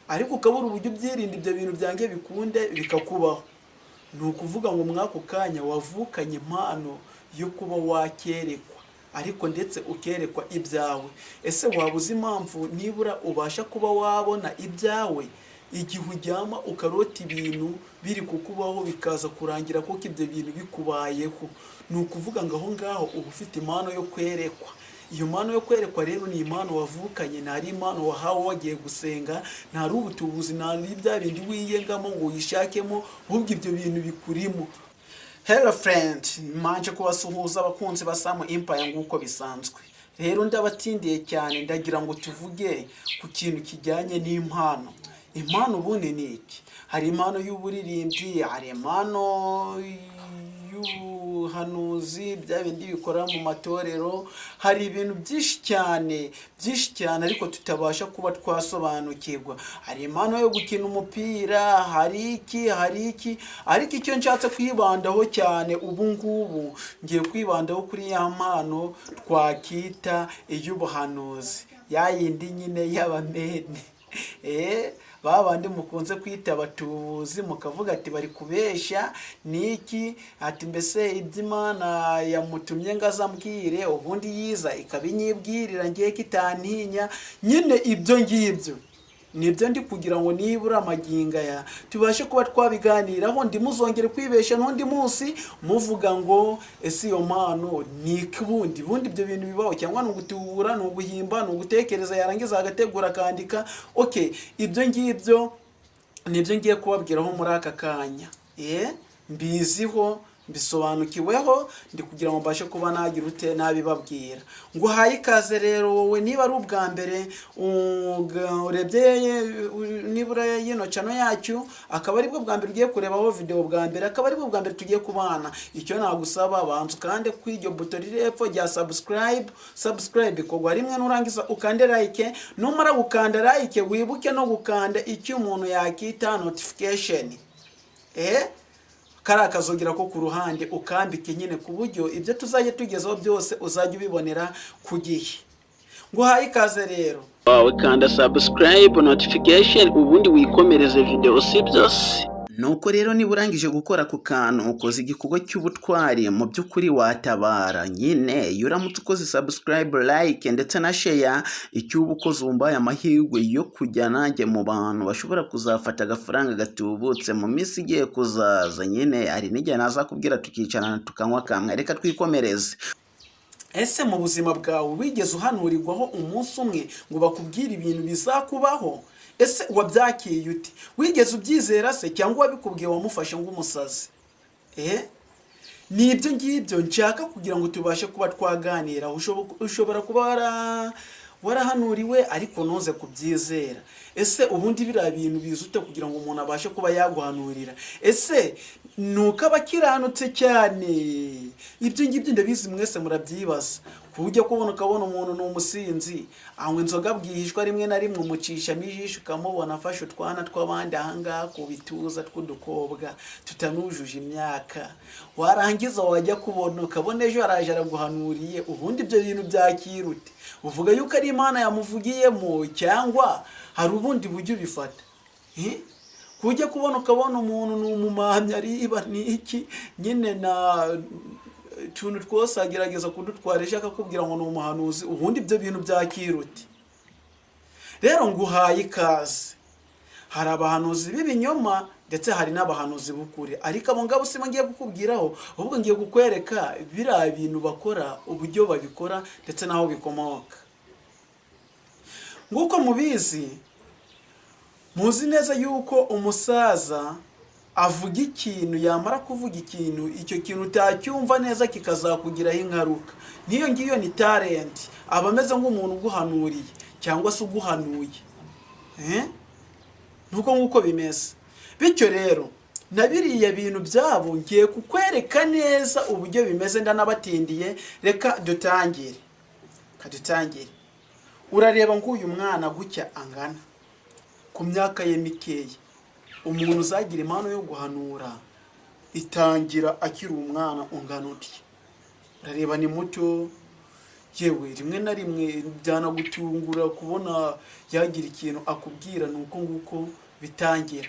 ariko ukabura uburyo ubyirinda ibyo bintu byange bikunde bikakubaho. Ni ukuvuga ngo mwako kanya wavukanye impano yo kuba wakerekwa, ariko ndetse ukerekwa ibyawe. Ese waba uzi impamvu nibura ubasha kuba wabona ibyawe igihe uryama ukarota ibintu biri kukubaho bikaza kurangira kuko ibyo bintu bikubayeho? Ni ukuvuga ngo aho ngaho uba ufite impano yo kwerekwa. Iyo mpano yo kwerekwa rero ni impano wavukanye, ntari impano wahawe wagiye gusenga, ntari ubutubuzi, ntari bya bindi wiyengamo ngo uyishakemo, ahubwo ibyo bintu bikurimo. Hello friend, manje kubasuhuza abakunzi ba Sam Empire nguko bisanzwe. Rero ndabatindiye cyane, ndagira ngo tuvuge ku kintu kijyanye n'impano. Impano ubundi ni iki? Hari impano y'uburirimbyi, hari impano y'ubuhanuzi, bya bindi bikora mu matorero, hari ibintu byinshi cyane ariko tutabasha kuba twasobanukirwa. Hari impano yo gukina umupira, hari iki, ariko icyo nshatse kwibandaho cyane ubu ngubu, ngiye kwibandaho kuri ya mpano twakita iy'ubuhanuzi, ya yindi nyine y'abamene. Babandi mukunze kwita abatubuzi, mukavuga ati bari kubesha niki, ati mbese iby'Imana yamutumye ngo azambwire, ubundi yiza ikabinyibwirira ngiye kitantinya. Nyine ibyo ngibyo nibyo ndi kugira ngo nibura amaginga ya tubashe kuba twabiganiraho, ndimuzongere kwibesha n'undi munsi muvuga ngo ese iyo mpano ni ikibundi ibyo bintu bibaho, cyangwa n'ugutubura, n'uguhimba, n'ugutekereza yarangiza agategura akandika. Okay, ibyo ngibyo nibyo ngiye kubabwiraho muri aka kanya. Mbiziho, bisobanukiweho, ndi kugira ngo mbashe kuba nagira ute nabibabwira. Ngo hayi ikaze rero wowe niba ari ubwa mbere urebye nibura yino channel yacu, akaba ari bwo bwa mbere ugiye kurebaho video bwa mbere, akaba ari bwo bwa mbere tugiye kubana, icyo nagusaba bantu kandi kw'iryo buto riri hepfo rya subscribe kogwa rimwe, nurangiza ukande like, numara gukanda like wibuke no gukanda icyo umuntu yakita notification. Kari akazogira ko ku ruhande ukambike nyine ku buryo ibyo tuzajya tugezaho byose uzajya ubibonera ku gihe. Ngo hayi ikaze rero wawe kanda subscribe notification ubundi wikomereze video si byose. Nuko rero niba urangije gukora ku kantu ukoze igikorwa cy'ubutwari, mu by'ukuri watabara nyine. Iyo uramutse ukoze subscribe, like ndetse na share, icyo uba ukoze wumbaye amahirwe yo kujya nanjye mu bantu bashobora kuzafata agafaranga gatubutse mu minsi igiye kuzaza. Nyine hari n'igihe nazakubwira tukicarana tukanywa kamwe. Reka twikomereze. Ese mu buzima bwawe wigeze uhanurirwaho umunsi umwe ngo bakubwire ibintu bizakubaho? Ese wabyakiye ute? Wigeze ubyizera se, cyangwa wabikubwiye wamufashe ng'umusazi? Ni ibyo ngibyo nshaka kugira ngo tubashe kuba twaganira. Ushobora kuba warahanuriwe ariko ntuze kubyizera. Ese ubundi biriya bintu bizute kugira ngo umuntu abashe kuba yaguhanurira? Ese nuko abakiranutse cyane? Ibyo ngibyo ndabizi mwese murabyibaza. Kujya ukabona umuntu ni umusinzi, anywa inzoga bwihishwa, rimwe na rimwe umucishamo ijisho ukamubona afashe utwana tw'abandi ahangaha ku bituza tw'udukobwa tutanujuje imyaka. Warangiza wajya kubona ukabona ejo araje araguhanuriye. Ubundi ibyo bintu byakirute? Uvuga yuko ari Imana yamuvugiyemo, cyangwa hari ubundi buryo bifata? Kujya ukabona umuntu ni umumamya ariba niki nyine na tuntu twose agerageza kudutwarisha akakubwira ngo ni umuhanuzi. Ubundi ibyo bintu byakirute? Rero nguhaye ikaze. Hari abahanuzi b'ibinyoma ndetse hari n'abahanuzi b'ukuri, ariko abo ngabo sima ngiye kukubwiraho, ahubwo ngiye kukwereka biriya bintu bakora, uburyo babikora ndetse naho bikomoka. Nguko mubizi, muzi neza yuko umusaza avuga ikintu, yamara kuvuga ikintu, icyo kintu utacyumva neza kikazakugiraho ingaruka. Niyo ngiyo ni talent. Aba ameze nk'umuntu uguhanuriye cyangwa se uguhanuye. Nuko nguko bimeze. Bityo rero na biriya bintu byabo ngiye kukwereka neza uburyo bimeze, ndanabatindiye. Reka dutangire. Urareba nk'uyu mwana gutya angana, ku myaka ye mikeya. Umuntu uzagira impano yo guhanura itangira akiri umwana ungana utya. Urareba ni muto, yewe rimwe na rimwe byanagutungura kubona yagira ikintu akubwira nuko nguko bitangira.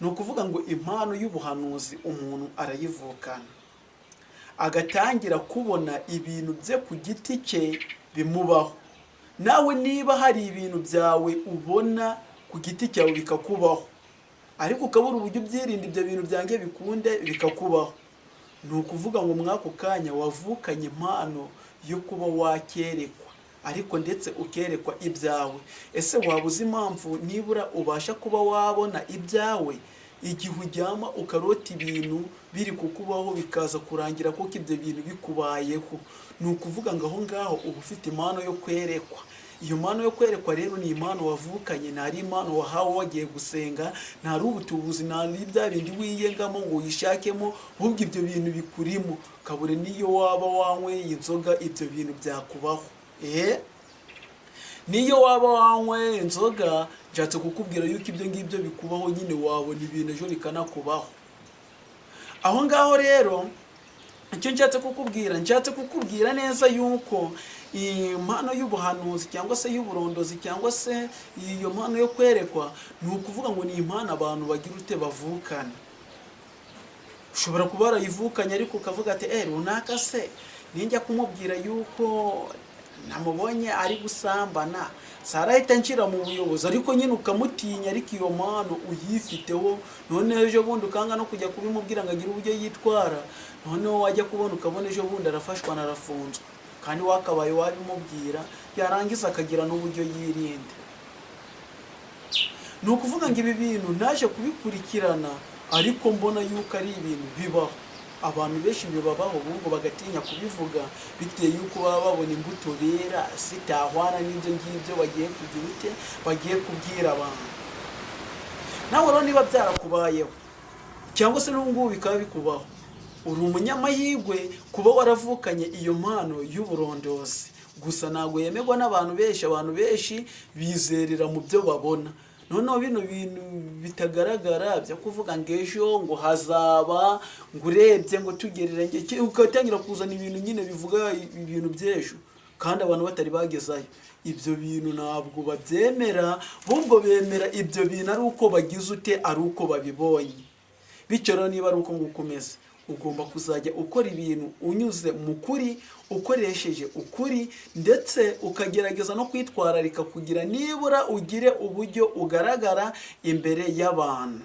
Ni ukuvuga ngo impano y'ubuhanuzi umuntu arayivukana, agatangira kubona ibintu bye ku giti cye bimubaho. Nawe niba hari ibintu byawe ubona ku giti cyawe bikakubaho, ariko ukabura uburyo ubyirinda ibyo bintu byange bikunde bikakubaho, ni ukuvuga ngo mwako kanya wavukanye impano yo kuba wakerekwa, ariko ndetse ukerekwa ibyawe. Ese waba uzi impamvu nibura ubasha kuba wabona ibyawe igihe uryama ukarota ibintu biri kukubaho bikaza kurangira kuko ibyo bintu bikubayeho? Ni ukuvuga ngo aho ngaho uba ufite impano yo kwerekwa. Iyo mpano yo kwerekwa rero ni impano wavukanye, ntari impano wahawe wagiye gusenga, ntari ubutubuzi, ntari bya bindi wiyengamo ngo uyishakemo, ahubwo ibyo bintu bikurimo. Kabure niyo waba wanyweye inzoga ibyo bintu byakubaho. Niyo waba wanyweye inzoga, nshatse kukubwira yuko ibyo ngibyo bikubaho, nyine wabona ibintu ejo bikanakubaho. Aho ngaho rero icyo nshatse kukubwira neza yuko impano y'ubuhanuzi cyangwa se y'uburondozi cyangwa se iyo mpano yo kwerekwa, ni ukuvuga ngo ni impano abantu bagira ute bavukana. Ushobora kuba warayivukanye ariko ukavuga ati runaka se ninjya kumubwira yuko namubonye ari gusambana sarahita nshira mu buyobozi, ariko nyine ukamutinya, ariko iyo mpano uyifiteho. None ejo bundi ukanga no kujya kubimubwira ngo agire uburyo yitwara, noneho wajya kubona ukabona ejo bundi arafashwa narafunzwe, kandi wakabaye wabimubwira yarangiza akagira n'uburyo yirinda. Ni ukuvuga ngo ibi bintu naje kubikurikirana, ariko mbona yuko ari ibintu bibaho. Abantu benshi bibabaho ubwo bagatinya kubivuga bitewe yuko baba babona imbuto bera zitahwana n'ibyo ngibyo bagiye kubwira abantu. Nawe rero niba byarakubayeho cyangwa se n'ubungubu bikaba bikubaho, uri umunyamahirwe kuba waravukanye iyo mpano y'uburondozi. Gusa ntabwo yemerwa n'abantu benshi. Abantu benshi bizerera mu byo babona. Noneho bino bintu bitagaragara byo kuvuga ngo ejo ngo hazaba, ngo urebye ngo tugereranye, ugatangira kuzana ibintu nyine bivuga ibintu by'ejo kandi abantu batari bagezayo. Ibyo bintu ntabwo babyemera, ahubwo bemera ibyo bintu ari uko bagize ute, ari uko babibonye. Bityo rero niba ari uko nguko umeze, ugomba kuzajya ukora ibintu unyuze mu kuri, ukoresheje ukuri, ndetse ukagerageza no kwitwararika kugira nibura ugire uburyo ugaragara imbere y'abantu.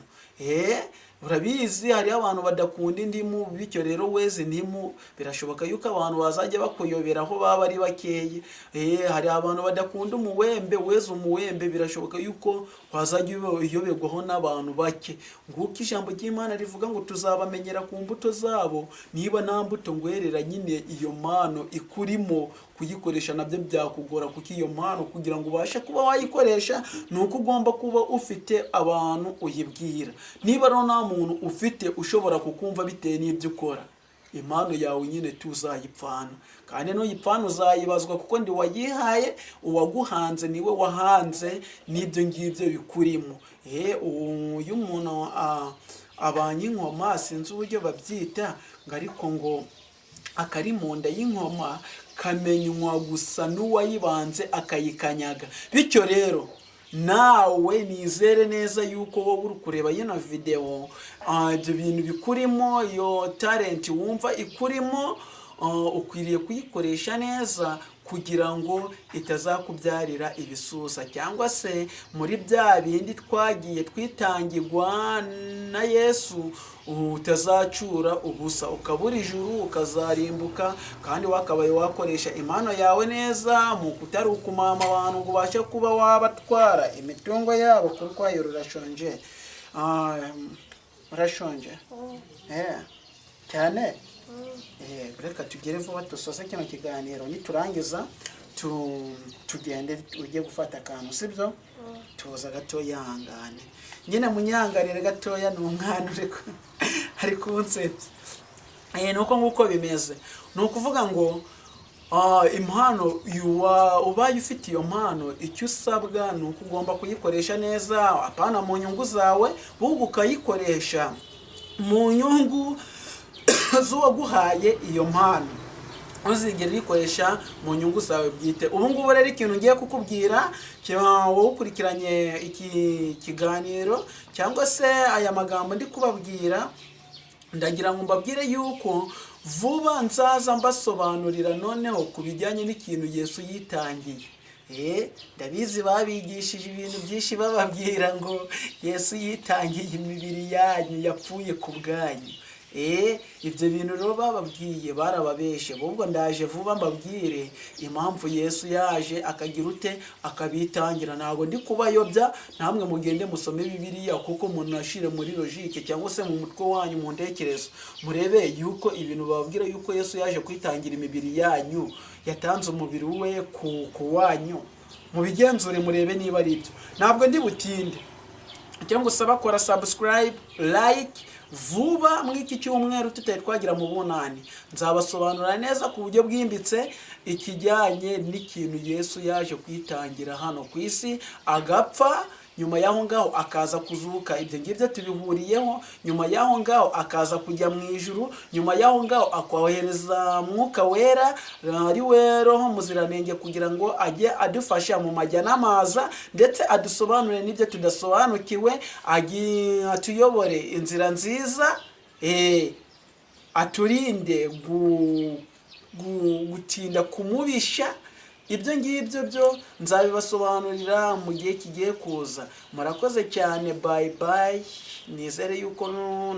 Urabizi hari abantu badakunda indimu, bityo rero weze indimu birashoboka yuko abantu bazajya bakuyobera aho baba ari bakeye. Hari abantu badakunda umuwembe, weze umuwembe birashoboka yuko wazajya uyoberwaho n'abantu bake. Nguko ijambo ry'Imana rivuga ngo tuzabamenyera ku mbuto zabo. Niba nta mbuto ngwerera, nyine iyo mpano ikurimo kuyikoresha nabyo byakugora, kuko iyo mpano kugira ngo ubashe kuba wayikoresha ni uko ugomba kuba ufite abantu uyibwira. Niba rero nta muntu ufite ushobora kukumva bitewe n'ibyo ukora, impano yawe nyine tuzayipfana, kandi n'uyipfana uzayibazwa, kuko ndi wayihaye, uwaguhanze niwe wahanze n'ibyo ngibyo bikurimo. Uyu umuntu abanye inkoma, sinzi uburyo babyita, ngo ariko ngo akari mu nda y'inkoma kamenywa gusa n'uwayibanze akayikanyaga. Bityo rero nawe nizere neza yuko wowe uri kureba yino video, ibyo bintu bikurimo, iyo talent wumva ikurimo, ukwiriye kuyikoresha neza kugira ngo itazakubyarira ibisusa, cyangwa se muri bya bindi twagiye twitangirwa na Yesu utazacura ubusa, ukabura ijuru ukazarimbuka. Kandi wakabaye wakoresha impano yawe neza mu kutari ukumama abantu ngo ubashe kuba wabatwara imitungo yabo, kuko ayo rurashonje. Urashonje cyane. Reka tugere vuba dusoze kino kiganiro, niturangiza tugende ujye gufata akantu, sibyo? Tuza gato yahangane, nyine munyangarire gatoya, ni umwana ari kunsetsa. Nuko nguko bimeze. Ni ukuvuga ngo impano ubaye ufite iyo mpano, icyo usabwa ni uko ugomba kuyikoresha neza, apana mu nyungu zawe, ahubwo ukayikoresha mu nyungu z'uwaguhaye iyo mpano. uzigera rikoresha mu nyungu zawe bwite. Ubu ngubu rero ikintu ngiye kukubwira wowe ukurikiranye iki kiganiro cyangwa se aya magambo ndi kubabwira, ndagira ngo mbabwire yuko vuba nzaza mbasobanurira noneho ku bijyanye n'ikintu Yesu yitangiye. Ndabizi babigishije ibintu byinshi bababwira ngo Yesu yitangiye imibiri yanyu, yapfuye ku bwanyu. Ibyo bintu rero bababwiye barababeshe. Ahubwo ndaje vuba mbabwire impamvu Yesu yaje akagira ute akabitangira. Ntabwo ndi kubayobya, namwe mugende musome Bibiliya, kuko munashire muri logique cyangwa se mu mutwe wanyu mu ntekerezo, murebe yuko ibintu bababwira yuko Yesu yaje kwitangira imibiri yanyu, yatanze umubiri we ku wanyu, mubigenzure murebe niba ari byo. Ntabwo ndi butinde, cyangwa usaba kora subscribe, like. Vuba mw'iki cyumweru tutari twagira mu bunani nzabasobanura neza ku buryo bwimbitse ikijyanye n'ikintu Yesu yaje kwitangira hano ku isi, agapfa, nyuma yaho ngaho akaza kuzuka. Ibyo ngibyo tubihuriyeho. Nyuma yaho ngaho akaza kujya mu ijuru. Nyuma yaho ngaho akohereza Mwuka Wera ari we Roho Muziranenge kugira ngo ajye adufasha mu majya n'amaza, ndetse adusobanurire n'ibyo tudasobanukiwe, atuyobore inzira nziza, aturinde gutinda kumubisha. Ibyo ngibyo byo nzabibasobanurira mu gihe kigiye kuza. Murakoze cyane, bye bye. Nizere yuko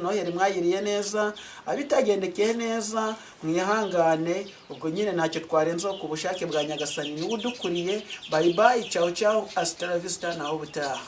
Noheli mwayiriye neza, abitagendekeye neza mwihangane. Ubwo nyine ntacyo twarenzaho ku bushake bwa Nyagasani niwe udukuriye. Bye bye, ciao ciao, hasta la vista, naho butaha.